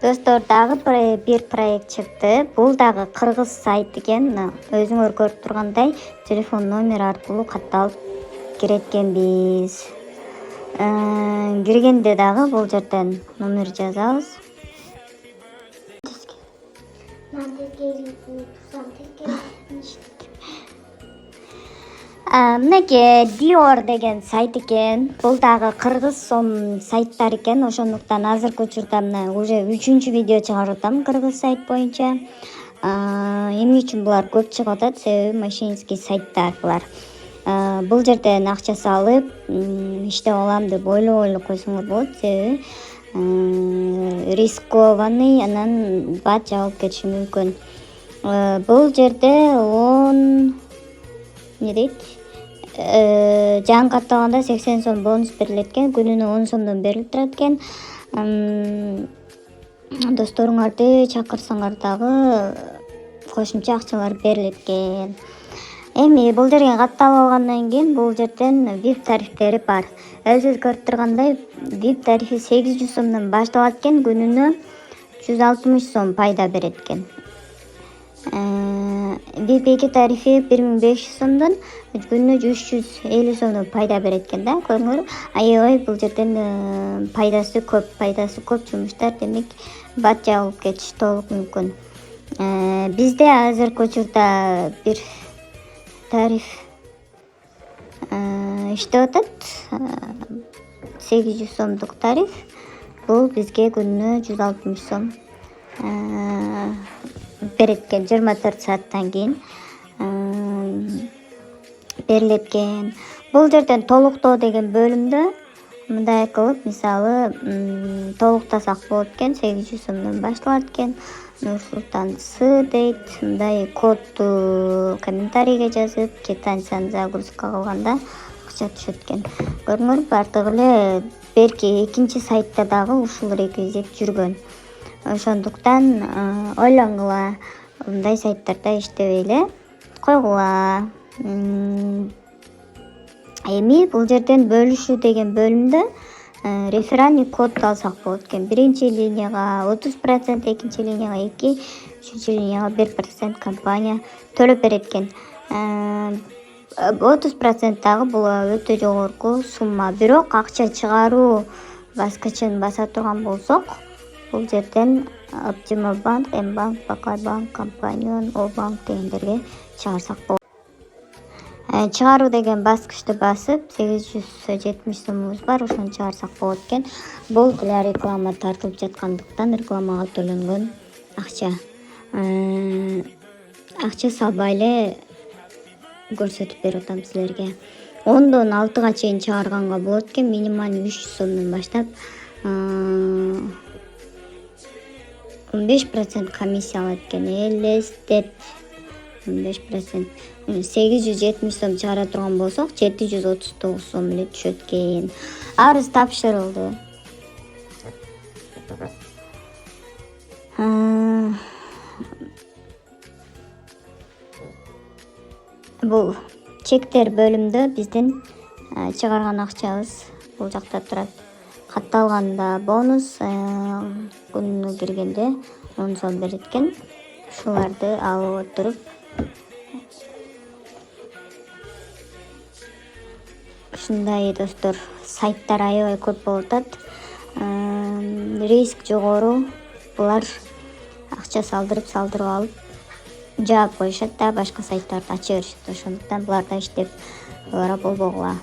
Достор, дагы бир проект чыкты. Бул дагы кыргыз сайт экен. Өзүңөр көрүп тургандай, телефон номер аркылуу катталып кирет экенбиз. Киргенде дагы бул жерден номер жазабыз. Мынакей Dior деген сайт экен. Бул дагы кыргыз сом сайттар экен. Ошондуктан азыркы учурда мына уже 3-чү видео чыгарып атам кыргыз сайт боюнча. Эмне үчүн булар көп чыгып атат? Себеби мошеннический сайттар булар. Бул жерден акча салып, иштеп алам деп ойлоп койсоңор болот. Себеби рискованный, анан бат жабылып кетиши мүмкүн. Бул жерде 10 не дейт? Жан каттаганда 80 сом бонус берилет экен. Күнүнө 10 сомдон берилип турат экен. Досторуңарды чакырсаңар дагы кошумча акчалар берилет экен. Эми бул жерге катталып алгандан кийин бул жерден VIP тарифтери бар. Өзүңүз көрүп тургандай, VIP тарифи 800 сомдон башталат экен. Күнүнө 160 сом пайда берет экен. VIP 2 тарифи 1500 сомдон күнүнө 350 сомдон пайда берет экен да. Көрүңөр, аябай бул жерден пайдасы көп жумуштар, демек бат жабылып кетиши толук мүмкүн. Бизде азыркы учурда бир тариф иштеп атат. 800 сомдук тариф. Бул бизге күнүнө 160 сом берет экен. 24 сааттан кийин берилет экен. Бул жерден толуктоо деген бөлүмдө мындай кылып, мисалы, толуктасак болот экен. 800 сомдон башталат экен. Нурсултан С дейт. Мындай кодду комментарийге жазып, квитанцияны загрузка кылганда акча түшөт экен. Көрүңөр, бардыгы эле берки экинчи сайтта дагы ушул реквизит жүргөн. Ошондуктан ойлонгула, мындай сайттарда иштебей эле койгула. Эми бул жерден бөлүшүү деген бөлүмдө реферальный код алсак болот экен. Биринчи линияга 30%, экинчи линияга 2%, үчүнчү линияга 1% компания төлөп берет экен. 30% дагы бул өтө жогорку сумма. Бирок акча чыгаруу баскычын баса турган болсок, бул жерден Optimal Bank, M-Bank, Pakay Bank, Companion, O-Bank дегендерге чыгарсак болот. Чыгаруу деген баскычты басып 870 сомубуз бар, ошону чыгарсак болот экен. Бул деле реклама тартылып жаткандыктан рекламага төлөнгөн акча. Акча салбай эле көрсөтүп берип атам силерге. 10дон 6га чейин чыгарганга болот экен. Минималь 300 сомдон баштап 15% комиссия алат экен. Элестет 15%. 870 сом чыгара турган болсок, 739 сом эле түшөт экен. Арыз тапшырылды. Бул чектер бөлүмдө биздин чыгарган акчабыз бул жакта турат. Катталганда бонус, күнүнө киргенде 10 сом берет экен. Ушуларды алып отуруп ушундай достор, сайттар аябай көп болуп атат. Риск жогору. Булар акча салдырып алып жаап коюшат да, башка сайттарды ача беришет. Ошондуктан буларда иштеп болбогула.